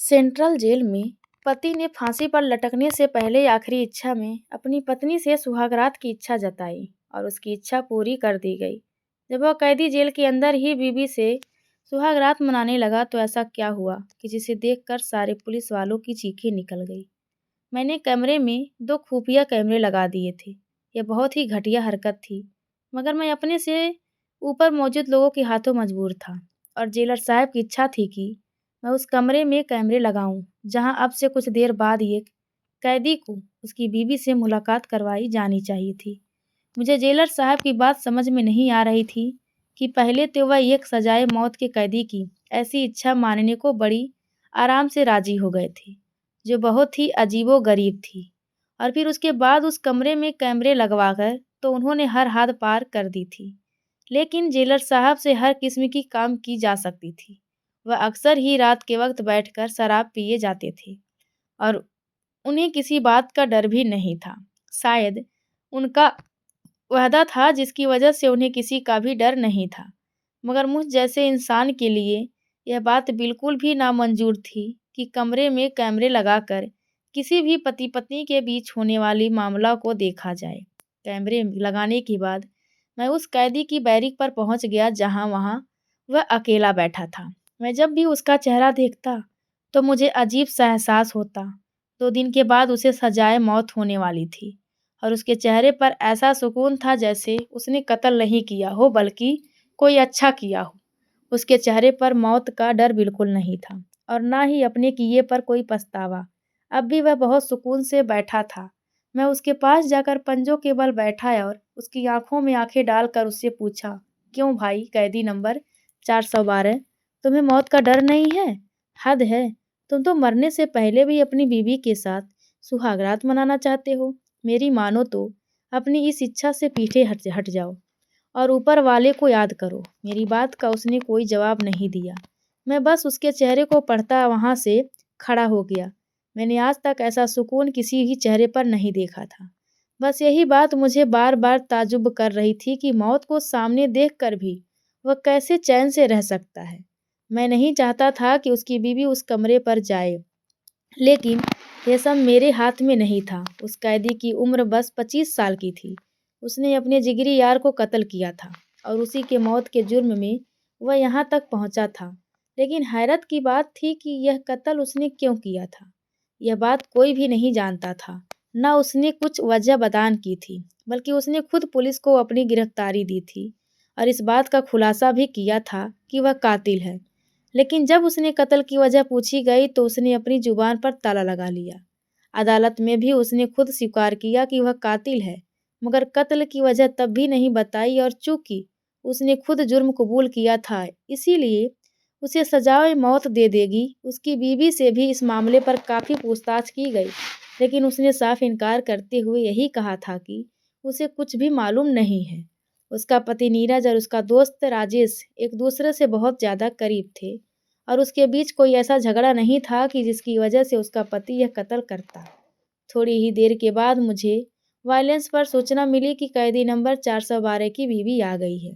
Central jail में पति ने फांसी पर लटकने से पहले आखिरी इच्छा में अपनी पत्नी से सुहागरात की इच्छा जताई और उसकी इच्छा पूरी कर दी गई। जब वह कैदी जेल के अंदर ही बीवी से सुहागरात मनाने लगा तो ऐसा क्या हुआ कि जिसे देखकर सारे पुलिस वालों की चीखें निकल गई। मैंने कमरे में 2 खुफिया कैमरे लगा दिए थे। यह बहुत ही घटिया हरकत थी, मगर मैं अपने से ऊपर मौजूद लोगों के हाथों मजबूर था और जेलर साहब की इच्छा थी कि मैं उस कमरे में कैमरे लगाऊं, जहां अब से कुछ देर बाद एक कैदी को उसकी बीवी से मुलाकात करवाई जानी चाहिए थी। मुझे जेलर साहब की बात समझ में नहीं आ रही थी कि पहले तो वह एक सजाए मौत के कैदी की ऐसी इच्छा मानने को बड़ी आराम से राजी हो गए थे, जो बहुत ही अजीबो-गरीब थी। और फिर उसके बाद उस कमरे में कैमरे लगवाकर तो उन्होंने हर हद पार कर दी थी। लेकिन जेलर साहब से हर किस्म की काम की जा सकती थी। वह अक्सर ही रात के वक्त बैठकर शराब पिए जाते थे और उन्हें किसी बात का डर भी नहीं था। शायद उनका वादा था जिसकी वजह से उन्हें किसी का भी डर नहीं था। मगर मुझ जैसे इंसान के लिए यह बात बिल्कुल भी नामंजूर थी कि कमरे में कैमरे लगाकर किसी भी पति पत्नी के बीच होने वाली मामला को देखा जाए। कैमरे लगाने के बाद मैं उस कैदी की बैरिक पर पहुंच गया जहां वह अकेला बैठा था। मैं जब भी उसका चेहरा देखता तो मुझे अजीब सा एहसास होता। 2 दिन के बाद उसे सजाए मौत होने वाली थी और उसके चेहरे पर ऐसा सुकून था जैसे उसने कत्ल नहीं किया हो बल्कि कोई अच्छा किया हो। उसके चेहरे पर मौत का डर बिल्कुल नहीं था और ना ही अपने किए पर कोई पछतावा। अब भी वह बहुत सुकून से बैठा था। मैं उसके पास जाकर पंजों के बल बैठा और उसकी आंखों में आंखें डालकर उससे पूछा, क्यों भाई कैदी नंबर 412, तुम्हें मौत का डर नहीं है? हद है, तुम तो मरने से पहले भी अपनी बीवी के साथ सुहागरात मनाना चाहते हो। मेरी मानो तो अपनी इस इच्छा से पीछे हट जाओ और ऊपर वाले को याद करो। मेरी बात का उसने कोई जवाब नहीं दिया। मैं बस उसके चेहरे को पढ़ता वहां से खड़ा हो गया। मैंने आज तक ऐसा सुकून किसी भी चेहरे पर नहीं देखा था। बस यही बात मुझे बार बार ताजुब कर रही थी कि मौत को सामने देखकर भी वह कैसे चैन से रह सकता है। मैं नहीं चाहता था कि उसकी बीवी उस कमरे पर जाए, लेकिन यह सब मेरे हाथ में नहीं था। उस कैदी की उम्र बस 25 साल की थी। उसने अपने जिगरी यार को कत्ल किया था और उसी के मौत के जुर्म में वह यहाँ तक पहुँचा था। लेकिन हैरत की बात थी कि यह कत्ल उसने क्यों किया था, यह बात कोई भी नहीं जानता था। न उसने कुछ वजह बयान की थी, बल्कि उसने खुद पुलिस को अपनी गिरफ्तारी दी थी और इस बात का खुलासा भी किया था कि वह कातिल है। लेकिन जब उसने कत्ल की वजह पूछी गई तो उसने अपनी जुबान पर ताला लगा लिया। अदालत में भी उसने खुद स्वीकार किया कि वह कातिल है, मगर कत्ल की वजह तब भी नहीं बताई और चूंकि उसने खुद जुर्म कबूल किया था, इसीलिए उसे सजाए मौत दे देगी। उसकी बीवी से भी इस मामले पर काफ़ी पूछताछ की गई, लेकिन उसने साफ इनकार करते हुए यही कहा था कि उसे कुछ भी मालूम नहीं है। उसका पति नीरज और उसका दोस्त राजेश एक दूसरे से बहुत ज़्यादा करीब थे और उसके बीच कोई ऐसा झगड़ा नहीं था कि जिसकी वजह से उसका पति यह कत्ल करता। थोड़ी ही देर के बाद मुझे वायलेंस पर सूचना मिली कि कैदी नंबर 412 की बीवी आ गई है।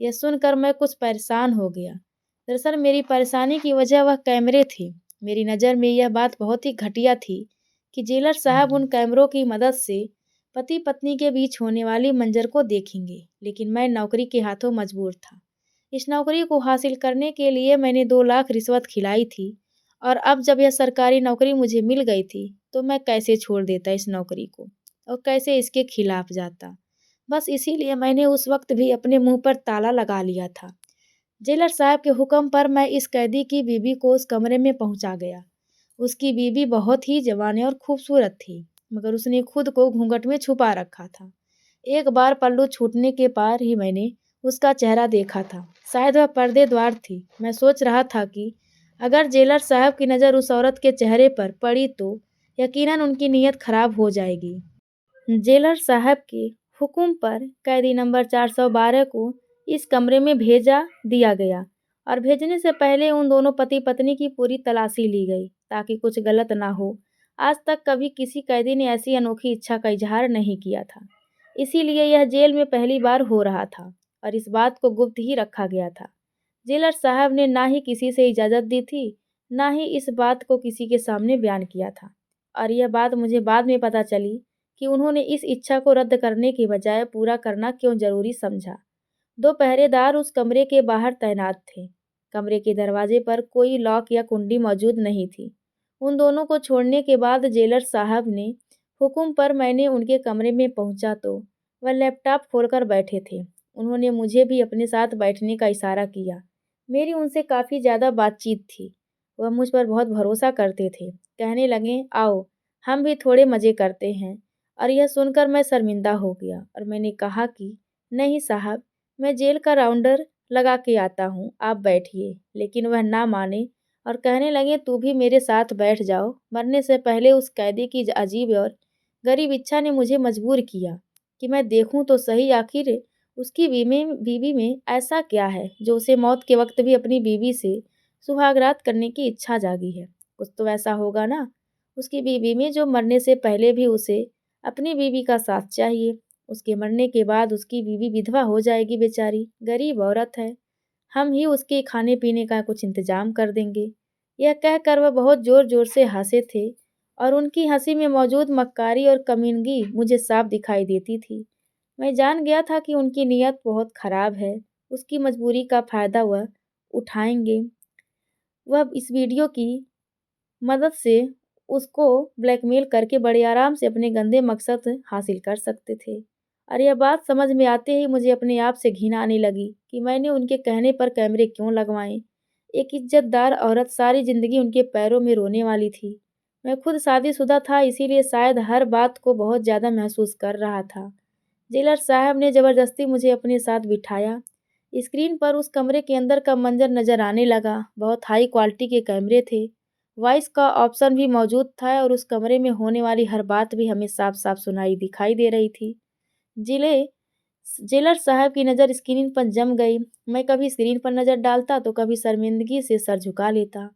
यह सुनकर मैं कुछ परेशान हो गया। दरअसल मेरी परेशानी की वजह वह कैमरे थे। मेरी नज़र में यह बात बहुत ही घटिया थी कि जेलर साहब उन कैमरों की मदद से पति पत्नी के बीच होने वाली मंजर को देखेंगे, लेकिन मैं नौकरी के हाथों मजबूर था। इस नौकरी को हासिल करने के लिए मैंने 2 लाख रिश्वत खिलाई थी और अब जब यह सरकारी नौकरी मुझे मिल गई थी, तो मैं कैसे छोड़ देता इस नौकरी को और कैसे इसके खिलाफ जाता। बस इसीलिए मैंने उस वक्त भी अपने मुंह पर ताला लगा लिया था। जेलर साहब के हुक्म पर मैं इस कैदी की बीवी को उस कमरे में पहुंचा गया। उसकी बीवी बहुत ही जवान और खूबसूरत थी, मगर उसने खुद को घूंघट में छुपा रखा था। एक बार पल्लू छूटने के पार ही मैंने उसका चेहरा देखा था। शायद वह पर्देदार थी। मैं सोच रहा था कि अगर जेलर साहब की नज़र उस औरत के चेहरे पर पड़ी तो यकीनन उनकी नीयत खराब हो जाएगी। जेलर साहब के हुक्म पर कैदी नंबर 412 को इस कमरे में भेजा दिया गया और भेजने से पहले उन दोनों पति पत्नी की पूरी तलाशी ली गई ताकि कुछ गलत ना हो। आज तक कभी किसी कैदी ने ऐसी अनोखी इच्छा का इजहार नहीं किया था, इसीलिए यह जेल में पहली बार हो रहा था और इस बात को गुप्त ही रखा गया था। जेलर साहब ने ना ही किसी से इजाज़त दी थी, ना ही इस बात को किसी के सामने बयान किया था। और यह बात मुझे बाद में पता चली कि उन्होंने इस इच्छा को रद्द करने के बजाय पूरा करना क्यों जरूरी समझा। 2 पहरेदार उस कमरे के बाहर तैनात थे। कमरे के दरवाजे पर कोई लॉक या कुंडी मौजूद नहीं थी। उन दोनों को छोड़ने के बाद जेलर साहब ने हुक्म पर मैंने उनके कमरे में पहुंचा तो वह लैपटॉप खोलकर बैठे थे। उन्होंने मुझे भी अपने साथ बैठने का इशारा किया। मेरी उनसे काफ़ी ज़्यादा बातचीत थी। वह मुझ पर बहुत भरोसा करते थे। कहने लगे, आओ, हम भी थोड़े मज़े करते हैं। और यह सुनकर मैं शर्मिंदा हो गया और मैंने कहा कि नहीं साहब, मैं जेल का राउंडर लगा के आता हूँ, आप बैठिए। लेकिन वह ना माने और कहने लगे, तू भी मेरे साथ बैठ जाओ। मरने से पहले उस कैदी की अजीब और गरीब इच्छा ने मुझे मजबूर किया कि मैं देखूं तो सही आखिर उसकी बीवी में ऐसा क्या है जो उसे मौत के वक्त भी अपनी बीवी से सुहागरात करने की इच्छा जागी है। कुछ तो ऐसा होगा ना उसकी बीवी में जो मरने से पहले भी उसे अपनी बीवी का साथ चाहिए। उसके मरने के बाद उसकी बीवी विधवा हो जाएगी, बेचारी गरीब औरत है। हम ही उसके खाने पीने का कुछ इंतजाम कर देंगे। यह कहकर वह बहुत जोर जोर से हंसे थे और उनकी हंसी में मौजूद मक्कारी और कमीनगी मुझे साफ दिखाई देती थी। मैं जान गया था कि उनकी नीयत बहुत खराब है। उसकी मजबूरी का फायदा वह उठाएंगे। वह इस वीडियो की मदद से उसको ब्लैकमेल करके बड़े आराम से अपने गंदे मकसद हासिल कर सकते थे। और यह बात समझ में आते ही मुझे अपने आप से घिन आने लगी कि मैंने उनके कहने पर कैमरे क्यों लगवाए। एक इज्जतदार औरत सारी जिंदगी उनके पैरों में रोने वाली थी। मैं खुद शादीशुदा था, इसीलिए शायद हर बात को बहुत ज़्यादा महसूस कर रहा था। जेलर साहब ने ज़बरदस्ती मुझे अपने साथ बिठाया। स्क्रीन पर उस कमरे के अंदर का मंजर नज़र आने लगा। बहुत हाई क्वालिटी के कैमरे थे। वॉइस का ऑप्शन भी मौजूद था और उस कमरे में होने वाली हर बात भी हमें साफ साफ सुनाई दिखाई दे रही थी। जिले जेलर साहब की नज़र स्क्रीन पर जम गई। मैं कभी स्क्रीन पर नज़र डालता तो कभी शर्मिंदगी से सर झुका लेता।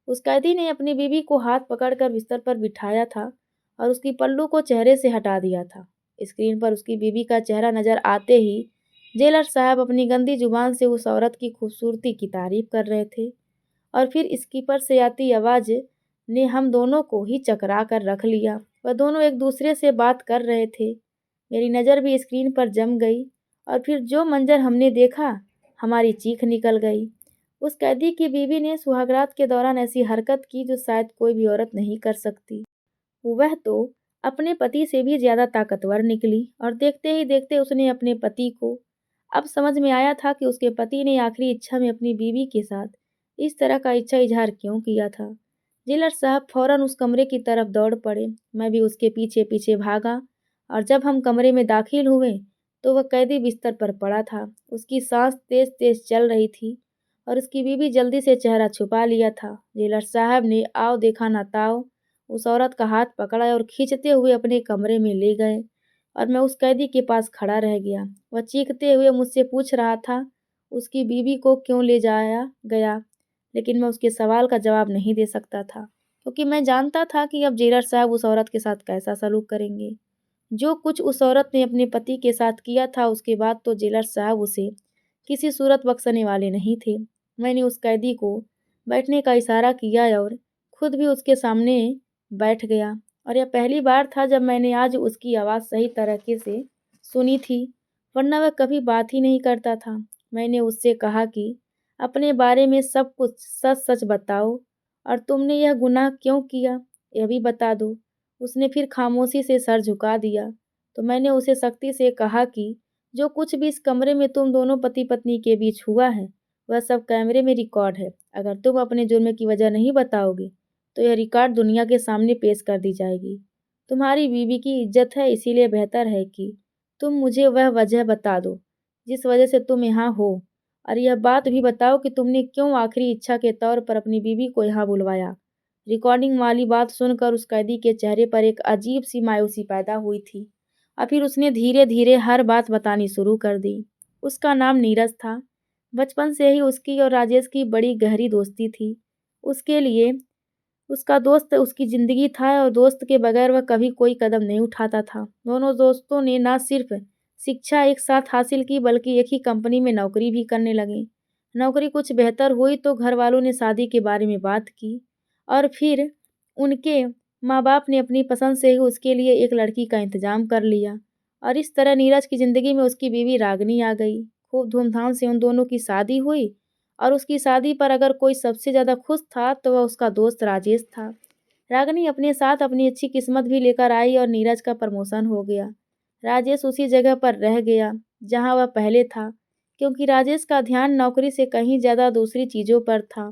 उस कैदी ने अपनी बीवी को हाथ पकड़कर बिस्तर पर बिठाया था और उसकी पल्लू को चेहरे से हटा दिया था। स्क्रीन पर उसकी बीवी का चेहरा नज़र आते ही जेलर साहब अपनी गंदी जुबान से उस औरत की खूबसूरती की तारीफ कर रहे थे और फिर स्कीपर से आती आवाज़ ने हम दोनों को ही चकरा कर रख लिया। वह दोनों एक दूसरे से बात कर रहे थे। मेरी नज़र भी स्क्रीन पर जम गई और फिर जो मंजर हमने देखा, हमारी चीख निकल गई। उस कैदी की बीवी ने सुहागरात के दौरान ऐसी हरकत की जो शायद कोई भी औरत नहीं कर सकती। वह तो अपने पति से भी ज़्यादा ताकतवर निकली और देखते ही देखते उसने अपने पति को, अब समझ में आया था कि उसके पति ने आखिरी इच्छा में अपनी बीवी के साथ इस तरह का इच्छा इजहार क्यों किया था। जेलर साहब फौरन उस कमरे की तरफ दौड़ पड़े। मैं भी उसके पीछे पीछे भागा और जब हम कमरे में दाखिल हुए तो वह कैदी बिस्तर पर पड़ा था। उसकी सांस तेज तेज चल रही थी और उसकी बीवी जल्दी से चेहरा छुपा लिया था। जेलर साहब ने आओ देखा ना ताओ उस औरत का हाथ पकड़ा और खींचते हुए अपने कमरे में ले गए और मैं उस कैदी के पास खड़ा रह गया। वह चीखते हुए मुझसे पूछ रहा था उसकी बीवी को क्यों ले जाया गया, लेकिन मैं उसके सवाल का जवाब नहीं दे सकता था क्योंकि मैं जानता था कि अब जेलर साहब उस औरत के साथ कैसा सलूक करेंगे। जो कुछ उस औरत ने अपने पति के साथ किया था उसके बाद तो जेलर साहब उसे किसी सूरत बख्शने वाले नहीं थे। मैंने उस कैदी को बैठने का इशारा किया और खुद भी उसके सामने बैठ गया और यह पहली बार था जब मैंने आज उसकी आवाज़ सही तरीके से सुनी थी, वरना वह कभी बात ही नहीं करता था। मैंने उससे कहा कि अपने बारे में सब कुछ सच सच बताओ और तुमने यह गुनाह क्यों किया, यह भी बता दो। उसने फिर खामोशी से सर झुका दिया। तो मैंने उसे सख्ती से कहा कि जो कुछ भी इस कमरे में तुम दोनों पति पत्नी के बीच हुआ है वह सब कैमरे में रिकॉर्ड है। अगर तुम अपने जुर्म की वजह नहीं बताओगे तो यह रिकॉर्ड दुनिया के सामने पेश कर दी जाएगी। तुम्हारी बीवी की इज्जत है, इसीलिए बेहतर है कि तुम मुझे वह वजह बता दो जिस वजह से तुम यहाँ हो और यह बात भी बताओ कि तुमने क्यों आखिरी इच्छा के तौर पर अपनी बीवी को यहाँ बुलवाया। रिकॉर्डिंग वाली बात सुनकर उस कैदी के चेहरे पर एक अजीब सी मायूसी पैदा हुई थी और फिर उसने धीरे धीरे हर बात बतानी शुरू कर दी। उसका नाम नीरज था। बचपन से ही उसकी और राजेश की बड़ी गहरी दोस्ती थी। उसके लिए उसका दोस्त उसकी ज़िंदगी था और दोस्त के बगैर वह कभी कोई कदम नहीं उठाता था। दोनों दोस्तों ने न सिर्फ शिक्षा एक साथ हासिल की बल्कि एक ही कंपनी में नौकरी भी करने लगे। नौकरी कुछ बेहतर हुई तो घर वालों ने शादी के बारे में बात की और फिर उनके माँ बाप ने अपनी पसंद से ही उसके लिए एक लड़की का इंतजाम कर लिया। और इस तरह नीरज की ज़िंदगी में उसकी बीवी रागिनी आ गई। खूब धूमधाम से उन दोनों की शादी हुई और उसकी शादी पर अगर कोई सबसे ज़्यादा खुश था तो वह उसका दोस्त राजेश था। रागिनी अपने साथ अपनी अच्छी किस्मत भी लेकर आई और नीरज का प्रमोशन हो गया। राजेश उसी जगह पर रह गया जहाँ वह पहले था, क्योंकि राजेश का ध्यान नौकरी से कहीं ज़्यादा दूसरी चीज़ों पर था।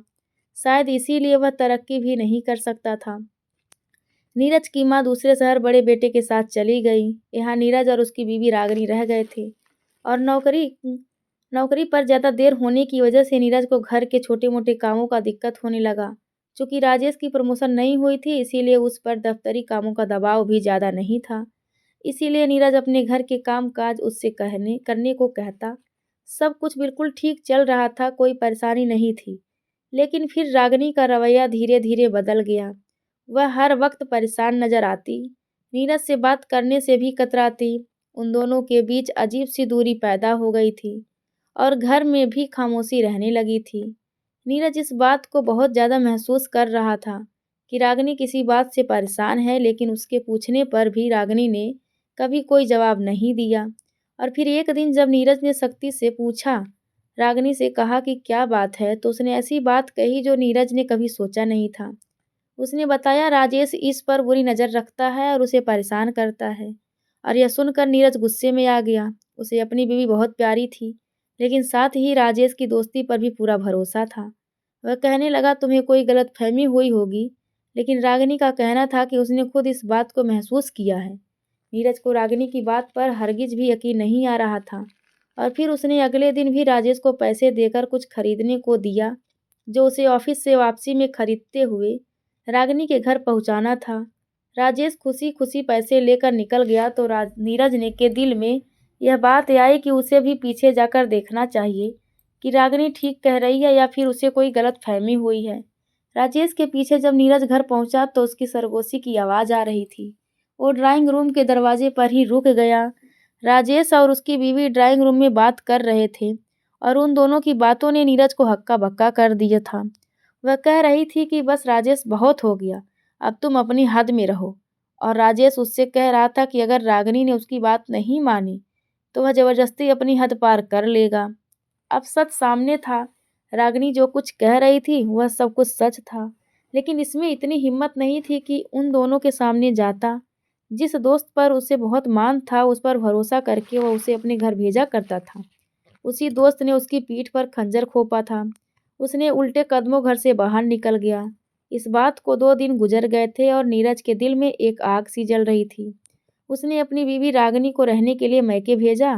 शायद इसीलिए वह तरक्की भी नहीं कर सकता था। नीरज की माँ दूसरे शहर बड़े बेटे के साथ चली गई। यहाँ नीरज और उसकी बीवी रागिनी रह गए थे और नौकरी नौकरी पर ज़्यादा देर होने की वजह से नीरज को घर के छोटे-मोटे कामों का दिक्कत होने लगा। चूँकि राजेश की प्रमोशन नहीं हुई थी, इसीलिए उस पर दफ्तरी कामों का दबाव भी ज़्यादा नहीं था। इसीलिए नीरज अपने घर के काम-काज उससे कहने करने को कहता। सब कुछ बिल्कुल ठीक चल रहा था, कोई परेशानी नहीं थी। लेकिन फिर रागिनी का रवैया धीरे-धीरे बदल गया। वह हर वक्त परेशान नज़र आती, नीरज से बात करने से भी कतराती। उन दोनों के बीच अजीब-सी दूरी पैदा हो गई थी और घर में भी खामोशी रहने लगी थी। नीरज इस बात को बहुत ज़्यादा महसूस कर रहा था कि रागिनी किसी बात से परेशान है, लेकिन उसके पूछने पर भी रागिनी ने कभी कोई जवाब नहीं दिया। और फिर एक दिन जब नीरज ने सख्ती से पूछा, रागिनी से कहा कि क्या बात है, तो उसने ऐसी बात कही जो नीरज ने कभी सोचा नहीं था। उसने बताया राजेश इस पर बुरी नज़र रखता है और उसे परेशान करता है। और यह सुनकर नीरज गुस्से में आ गया। उसे अपनी बीवी बहुत प्यारी थी, लेकिन साथ ही राजेश की दोस्ती पर भी पूरा भरोसा था। वह कहने लगा तुम्हें कोई गलतफहमी हुई होगी, लेकिन रागिनी का कहना था कि उसने खुद इस बात को महसूस किया है। नीरज को रागिनी की बात पर हरगिज भी यकीन नहीं आ रहा था और फिर उसने अगले दिन भी राजेश को पैसे देकर कुछ खरीदने को दिया, जो उसे ऑफिस से वापसी में खरीदते हुए रागिनी के घर पहुंचाना था। राजेश खुशी-खुशी पैसे लेकर निकल गया तो नीरज ने के दिल में यह बात आई कि उसे भी पीछे जाकर देखना चाहिए कि रागिनी ठीक कह रही है या फिर उसे कोई गलतफहमी हुई है। राजेश के पीछे जब नीरज घर पहुंचा तो उसकी सरगोशी की आवाज़ आ रही थी। वो ड्राइंग रूम के दरवाजे पर ही रुक गया। राजेश और उसकी बीवी ड्राइंग रूम में बात कर रहे थे और उन दोनों की बातों ने नीरज को हक्का-बक्का कर दिया था। वह कह रही थी कि बस राजेश बहुत हो गया, अब तुम अपनी हद में रहो। और राजेश उससे कह रहा था कि अगर रागिनी ने उसकी बात नहीं मानी, तो वह ज़बरदस्ती अपनी हद पार कर लेगा। अब सच सामने था, रागिनी जो कुछ कह रही थी वह सब कुछ सच था, लेकिन इसमें इतनी हिम्मत नहीं थी कि उन दोनों के सामने जाता। जिस दोस्त पर उसे बहुत मान था, उस पर भरोसा करके वह उसे अपने घर भेजा करता था, उसी दोस्त ने उसकी पीठ पर खंजर घोंपा था। उसने उल्टे कदमों घर से बाहर निकल गया। इस बात को 2 दिन गुजर गए थे और नीरज के दिल में एक आग सी जल रही थी। उसने अपनी बीवी रागिनी को रहने के लिए मैके भेजा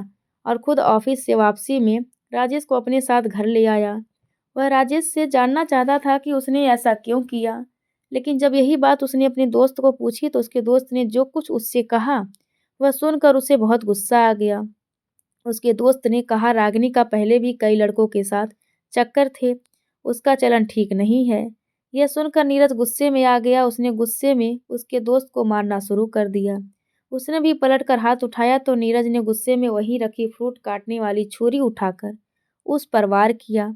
और खुद ऑफिस से वापसी में राजेश को अपने साथ घर ले आया। वह राजेश से जानना चाहता था कि उसने ऐसा क्यों किया, लेकिन जब यही बात उसने अपने दोस्त को पूछी तो उसके दोस्त ने जो कुछ उससे कहा, वह सुनकर उसे बहुत गुस्सा आ गया। उसके दोस्त ने कहा रागिनी का पहले भी कई लड़कों के साथ चक्कर थे, उसका चलन ठीक नहीं है। यह सुनकर नीरज गुस्से में आ गया। उसने गुस्से में उसके दोस्त को मारना शुरू कर दिया। उसने भी पलटकर हाथ उठाया तो नीरज ने गुस्से में वहीं रखी फ्रूट काटने वाली छुरी उठाकर उस पर वार किया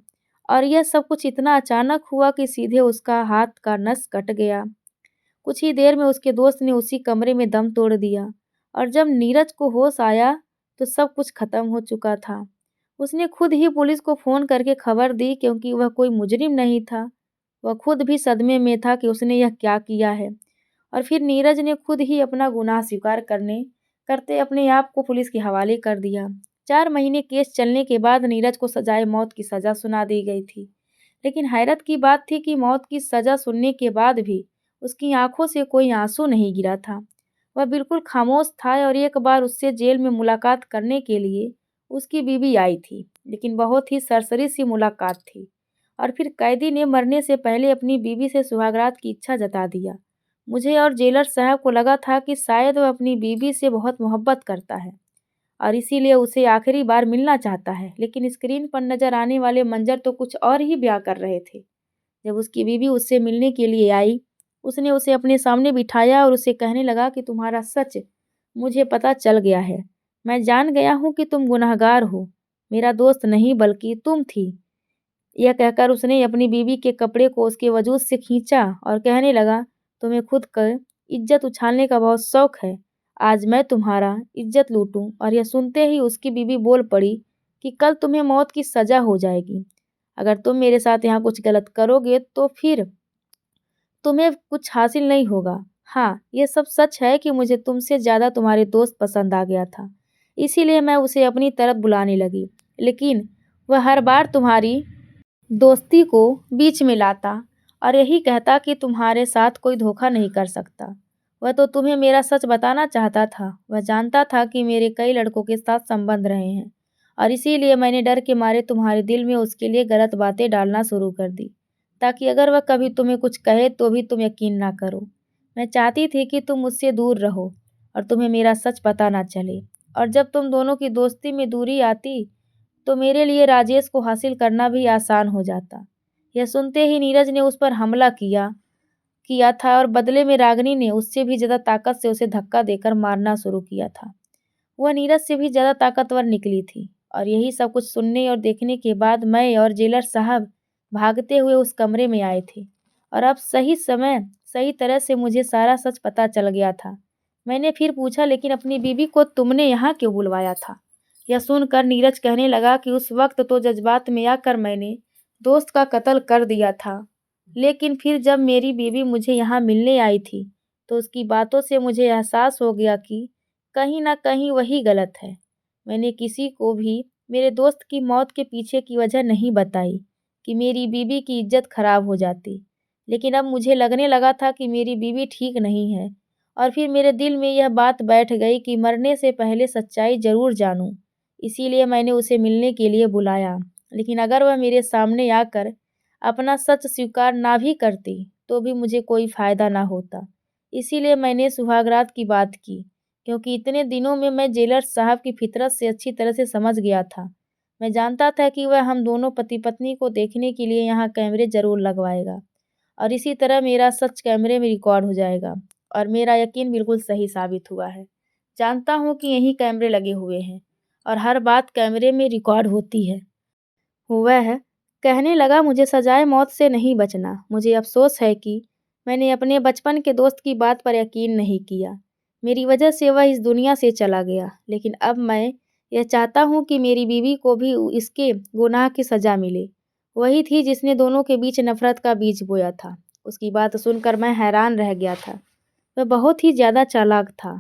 और यह सब कुछ इतना अचानक हुआ कि सीधे उसका हाथ का नस कट गया। कुछ ही देर में उसके दोस्त ने उसी कमरे में दम तोड़ दिया और जब नीरज को होश आया तो सब कुछ खत्म हो चुका था। उसने खुद ही पुलिस को फ़ोन करके खबर दी, क्योंकि वह कोई मुजरिम नहीं था। वह खुद भी सदमे में था कि उसने यह क्या किया है। और फिर नीरज ने खुद ही अपना गुनाह स्वीकार करने करते अपने आप को पुलिस के हवाले कर दिया। 4 महीने केस चलने के बाद नीरज को सजाए मौत की सज़ा सुना दी गई थी। लेकिन हैरत की बात थी कि मौत की सज़ा सुनने के बाद भी उसकी आंखों से कोई आंसू नहीं गिरा था। वह बिल्कुल खामोश था और एक बार उससे जेल में मुलाकात करने के लिए उसकी बीवी आई थी, लेकिन बहुत ही सरसरी सी मुलाकात थी। और फिर कैदी ने मरने से पहले अपनी बीवी से सुहागरात की इच्छा जता दिया। मुझे और जेलर साहब को लगा था कि शायद वह अपनी बीवी से बहुत मोहब्बत करता है और इसीलिए उसे आखिरी बार मिलना चाहता है, लेकिन स्क्रीन पर नजर आने वाले मंजर तो कुछ और ही बयां कर रहे थे। जब उसकी बीवी उससे मिलने के लिए आई, उसने उसे अपने सामने बिठाया और उसे कहने लगा कि तुम्हारा सच मुझे पता चल गया है। मैं जान गया हूँ कि तुम गुनहगार हो। मेरा दोस्त नहीं बल्कि तुम थी। यह कहकर उसने अपनी बीवी के कपड़े को उसके वजूद से खींचा और कहने लगा, तुम्हें खुद का इज्जत उछालने का बहुत शौक है। आज मैं तुम्हारा इज्जत लूटूं। और यह सुनते ही उसकी बीवी बोल पड़ी कि कल तुम्हें मौत की सजा हो जाएगी। अगर तुम मेरे साथ यहाँ कुछ गलत करोगे तो फिर तुम्हें कुछ हासिल नहीं होगा। हाँ, यह सब सच है कि मुझे तुमसे ज़्यादा तुम्हारे दोस्त पसंद आ गया था, इसीलिए मैं उसे अपनी तरफ बुलाने लगी। लेकिन वह हर बार तुम्हारी दोस्ती को बीच में लाता और यही कहता कि तुम्हारे साथ कोई धोखा नहीं कर सकता। वह तो तुम्हें मेरा सच बताना चाहता था। वह जानता था कि मेरे कई लड़कों के साथ संबंध रहे हैं और इसीलिए मैंने डर के मारे तुम्हारे दिल में उसके लिए गलत बातें डालना शुरू कर दी, ताकि अगर वह कभी तुम्हें कुछ कहे तो भी तुम यकीन ना करो। मैं चाहती थी कि तुम मुझसे दूर रहो और तुम्हें मेरा सच पता ना चले। और जब तुम दोनों की दोस्ती में दूरी आती तो मेरे लिए राजेश को हासिल करना भी आसान हो जाता। यह सुनते ही नीरज ने उस पर हमला किया किया था और बदले में रागिनी ने उससे भी ज़्यादा ताकत से उसे धक्का देकर मारना शुरू किया था। वह नीरज से भी ज़्यादा ताकतवर निकली थी। और यही सब कुछ सुनने और देखने के बाद मैं और जेलर साहब भागते हुए उस कमरे में आए थे। और अब सही समय सही तरह से मुझे सारा सच पता चल गया था। मैंने फिर पूछा, लेकिन अपनी बीवी को तुमने यहाँ क्यों बुलवाया था? यह सुनकर नीरज कहने लगा कि उस वक्त तो जज्बात में आकर मैंने दोस्त का कत्ल कर दिया था, लेकिन फिर जब मेरी बीवी मुझे यहाँ मिलने आई थी तो उसकी बातों से मुझे एहसास हो गया कि कहीं ना कहीं वही गलत है। मैंने किसी को भी मेरे दोस्त की मौत के पीछे की वजह नहीं बताई कि मेरी बीवी की इज्जत खराब हो जाती, लेकिन अब मुझे लगने लगा था कि मेरी बीवी ठीक नहीं है। और फिर मेरे दिल में यह बात बैठ गई कि मरने से पहले सच्चाई जरूर जानूं। इसीलिए मैंने उसे मिलने के लिए बुलाया। लेकिन अगर वह मेरे सामने आकर अपना सच स्वीकार ना भी करती तो भी मुझे कोई फ़ायदा ना होता। इसीलिए मैंने सुहागरात की बात की, क्योंकि इतने दिनों में मैं जेलर साहब की फितरत से अच्छी तरह से समझ गया था। मैं जानता था कि वह हम दोनों पति पत्नी को देखने के लिए यहाँ कैमरे ज़रूर लगवाएगा और इसी तरह मेरा सच कैमरे में रिकॉर्ड हो जाएगा। और मेरा यकीन बिल्कुल सही साबित हुआ है। जानता हूँ कि यहीं कैमरे लगे हुए हैं और हर बात कैमरे में रिकॉर्ड होती है। वह कहने लगा, मुझे सजाए मौत से नहीं बचना। मुझे अफ़सोस है कि मैंने अपने बचपन के दोस्त की बात पर यकीन नहीं किया। मेरी वजह से वह इस दुनिया से चला गया, लेकिन अब मैं यह चाहता हूँ कि मेरी बीवी को भी इसके गुनाह की सज़ा मिले। वही थी जिसने दोनों के बीच नफ़रत का बीज बोया था। उसकी बात सुनकर मैं हैरान रह गया था। वह बहुत ही ज़्यादा चालाक था।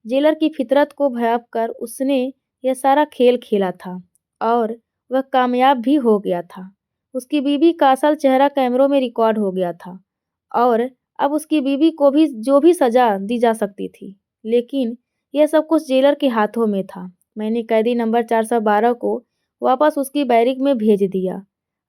जेलर की फितरत को भांप कर उसने यह सारा खेल खेला था और वह कामयाब भी हो गया था। उसकी बीवी का असल चेहरा कैमरों में रिकॉर्ड हो गया था और अब उसकी बीवी को भी जो भी सज़ा दी जा सकती थी। लेकिन यह सब कुछ जेलर के हाथों में था। मैंने कैदी नंबर 412 को वापस उसकी बैरिक में भेज दिया।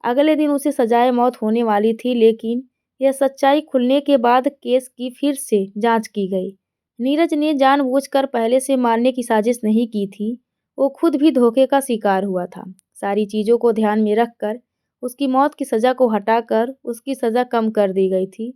अगले दिन उसे सजाए मौत होने वाली थी, लेकिन यह सच्चाई खुलने के बाद केस की फिर से जांच की गई। नीरज ने जानबूझकर पहले से मारने की साजिश नहीं की थी। वो खुद भी धोखे का शिकार हुआ था। सारी चीज़ों को ध्यान में रखकर उसकी मौत की सज़ा को हटाकर उसकी सज़ा कम कर दी गई थी।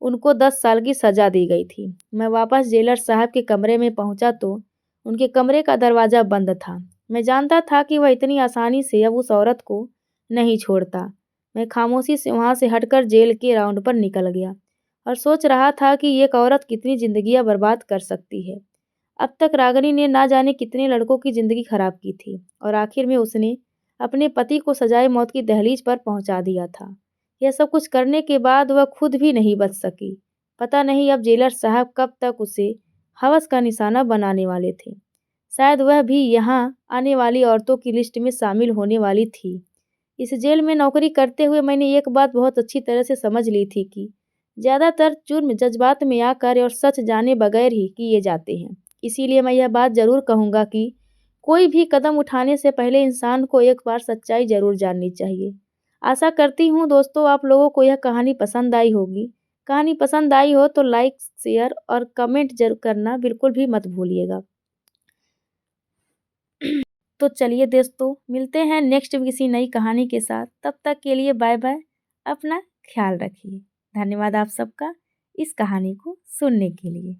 उनको 10 साल की सज़ा दी गई थी। मैं वापस जेलर साहब के कमरे में पहुंचा तो उनके कमरे का दरवाज़ा बंद था। मैं जानता था कि वह इतनी आसानी से अब उस औरत को नहीं छोड़ता। मैं खामोशी से वहाँ से हटकर जेल के राउंड पर निकल गया और सोच रहा था कि एक औरत कितनी जिंदगियां बर्बाद कर सकती है। अब तक रागिनी ने ना जाने कितने लड़कों की जिंदगी खराब की थी और आखिर में उसने अपने पति को सजाए मौत की दहलीज पर पहुंचा दिया था। यह सब कुछ करने के बाद वह खुद भी नहीं बच सकी। पता नहीं अब जेलर साहब कब तक उसे हवस का निशाना बनाने वाले थे। शायद वह भी यहाँ आने वाली औरतों की लिस्ट में शामिल होने वाली थी। इस जेल में नौकरी करते हुए मैंने एक बात बहुत अच्छी तरह से समझ ली थी कि ज़्यादातर जुर्म जज्बात में आकर और सच जाने बगैर ही किए जाते हैं। इसीलिए मैं यह बात ज़रूर कहूँगा कि कोई भी कदम उठाने से पहले इंसान को एक बार सच्चाई ज़रूर जाननी चाहिए। आशा करती हूँ दोस्तों आप लोगों को यह कहानी पसंद आई होगी। कहानी पसंद आई हो तो लाइक, शेयर और कमेंट जरूर करना बिल्कुल भी मत भूलिएगा। तो चलिए दोस्तों, मिलते हैं नेक्स्ट किसी नई कहानी के साथ। तब तक के लिए बाय बाय। अपना ख्याल रखिए। धन्यवाद आप सबका इस कहानी को सुनने के लिए।